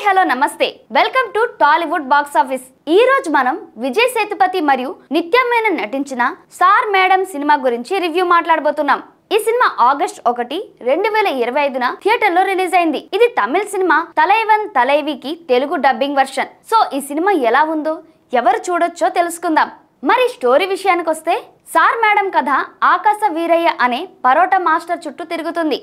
Hi hello నమస్తే welcome to Tollywood box office. ఈ రోజు మనం విజయ్ సేతుపతి మరియు నిత్య మేనన్ నటించిన సార్ మేడం సినిమా గురించి రివ్యూ మాట్లాడబోతున్నాం. ఈ సినిమా ఆగస్ట్ 1, 2025న థియేటర్లో రిలీజ్ అయింది. ఇది తమిళ సినిమా తలైవన్ తలైవికి తెలుగు డబ్బింగ్ వర్షన్. సో ఈ సినిమా ఎలా ఉందో ఎవరు చూడొచ్చో తెలుసుకుందాం. మరి స్టోరీ విషయానికి వస్తే సార్ మేడం కథ ఆకాశ వీరయ్య అనే పరోటా మాస్టర్ చుట్టూ తిరుగుతుంది.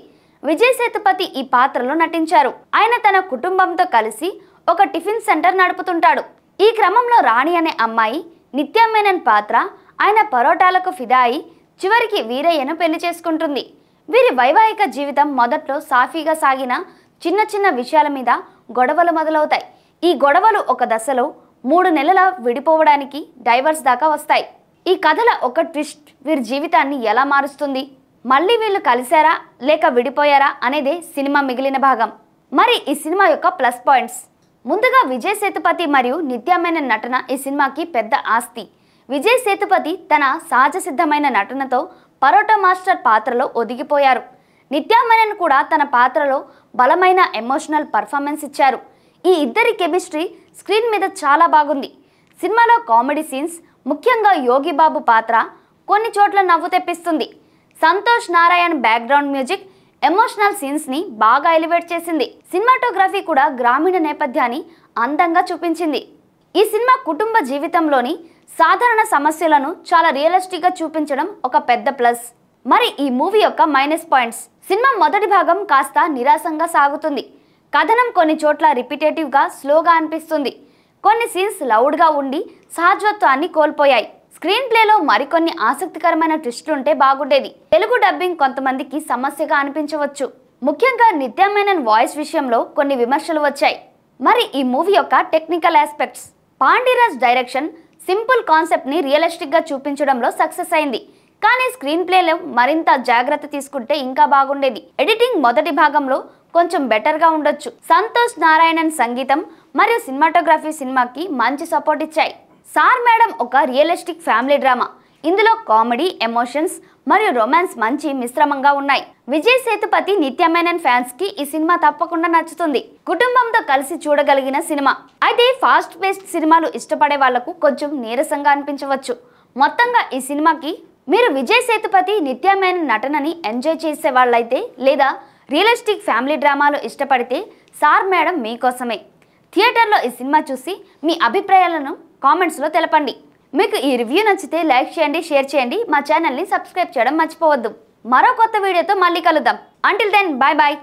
విజయ్ సేతుపతి ఈ పాత్రలో నటించారు. ఆయన తన కుటుంబంతో కలిసి ఒక టిఫిన్ సెంటర్ నడుపుతుంటాడు. ఈ క్రమంలో రాణి అనే అమ్మాయి నిత్య మేనన్ పాత్ర ఆయన పరోటాలకు ఫిదా అయి చివరికి వీరయ్యను పెళ్లి చేసుకుంటుంది. వీరి వైవాహిక జీవితం మొదట్లో సాఫీగా సాగిన చిన్న చిన్న విషయాల మీద గొడవలు మొదలవుతాయి. ఈ గొడవలు ఒక దశలో 3 నెలల విడిపోవడానికి డైవర్స్ దాకా వస్తాయి. ఈ కథల ఒక ట్విస్ట్ వీరి జీవితాన్ని ఎలా మారుస్తుంది, మళ్ళీ వీళ్ళు కలిశారా లేక విడిపోయారా అనేదే సినిమా మిగిలిన భాగం. మరి ఈ సినిమా యొక్క ప్లస్ పాయింట్స్. ముందుగా విజయ్ సేతుపతి మరియు నిత్య మేనన్ నటన ఈ సినిమాకి పెద్ద ఆస్తి. విజయ్ సేతుపతి తన సహజ సిద్ధమైన నటనతో పరోటా మాస్టర్ పాత్రలో ఒదిగిపోయారు. నిత్య మేనన్ కూడా తన పాత్రలో బలమైన ఎమోషనల్ పర్ఫార్మెన్స్ ఇచ్చారు. ఈ ఇద్దరి కెమిస్ట్రీ స్క్రీన్ మీద చాలా బాగుంది. సినిమాలో కామెడీ సీన్స్, ముఖ్యంగా యోగి బాబు పాత్ర కొన్ని చోట్ల నవ్వు తెప్పిస్తుంది. Santosh Narayan background music emotional scenes ని బాగా ఎలివేట్ చేసింది. సినిమాటోగ్రఫీ కూడా గ్రామీణ నేపథ్యాన్ని అందంగా చూపించింది. ఈ సినిమా కుటుంబ జీవితంలోని సాధారణ సమస్యలను చాలా రియలిస్టిక్ గా చూపించడం ఒక పెద్ద ప్లస్. మరి ఈ మూవీ యొక్క మైనస్ పాయింట్స్. సినిమా మొదటి భాగం కాస్త నిరాశంగా సాగుతుంది. కథనం కొన్ని చోట్ల రిపిటేటివ్ గా స్లోగా అనిపిస్తుంది. కొన్ని సీన్స్ లౌడ్ గా ఉండి సహజత్వాన్ని కోల్పోయాయి. స్క్రీన్ ప్లేలో మరికొన్ని ఆసక్తికరమైన ట్విస్టులుంటే బాగుండేది. తెలుగు డబ్బింగ్ కొంతమందికి సమస్యగా అనిపించవచ్చు. ముఖ్యంగా నిత్య మేనన్ వాయిస్ విషయంలో కొన్ని విమర్శలు వచ్చాయి. మరి ఈ మూవీ యొక్క technical aspects. Pandiraj direction simple concept ని రియలిస్టిక్ గా చూపించడంలో సక్సెస్ అయింది. కానీ స్క్రీన్ ప్లేలో మరింత జాగ్రత్త తీసుకుంటే ఇంకా బాగుండేది. ఎడిటింగ్ మొదటి భాగంలో కొంచెం బెటర్ గా ఉండొచ్చు. సంతోష్ నారాయణన్ సంగీతం మరియు సినిమాటోగ్రఫీ సినిమాకి మంచి సపోర్ట్ ఇచ్చాయి. సార్ మేడం ఒక రియలిస్టిక్ ఫ్యామిలీ డ్రామా. ఇందులో కామెడీ, ఎమోషన్స్ మరియు రొమాన్స్ మంచి మిశ్రమంగా ఉన్నాయి. విజయ్ సేతుపతి, నిత్య మేనన్ ఫ్యాన్స్ కి ఈ సినిమా తప్పకుండా నచ్చుతుంది. కుటుంబంతో కలిసి చూడగలిగిన సినిమా. అయితే ఫాస్ట్ పేస్డ్ సినిమాలు ఇష్టపడే వాళ్లకు కొంచెం నీరసంగా అనిపించవచ్చు. మొత్తంగా ఈ సినిమాకి మీరు విజయ్ సేతుపతి, నిత్య మేనన్ నటనని ఎంజాయ్ చేసే వాళ్ళైతే లేదా రియలిస్టిక్ ఫ్యామిలీ డ్రామాలు ఇష్టపడితే సార్ మేడం మీకోసమే. థియేటర్లో ఈ సినిమా చూసి మీ అభిప్రాయాలను కామెంట్స్లో తెలపండి. మీకు ఈ రివ్యూ నచ్చితే లైక్ చేయండి, షేర్ చేయండి. మా ఛానల్ని సబ్స్క్రైబ్ చేయడం మర్చిపోవద్దు. మరో కొత్త వీడియోతో మళ్ళీ కలుద్దాం. Until then, bye bye.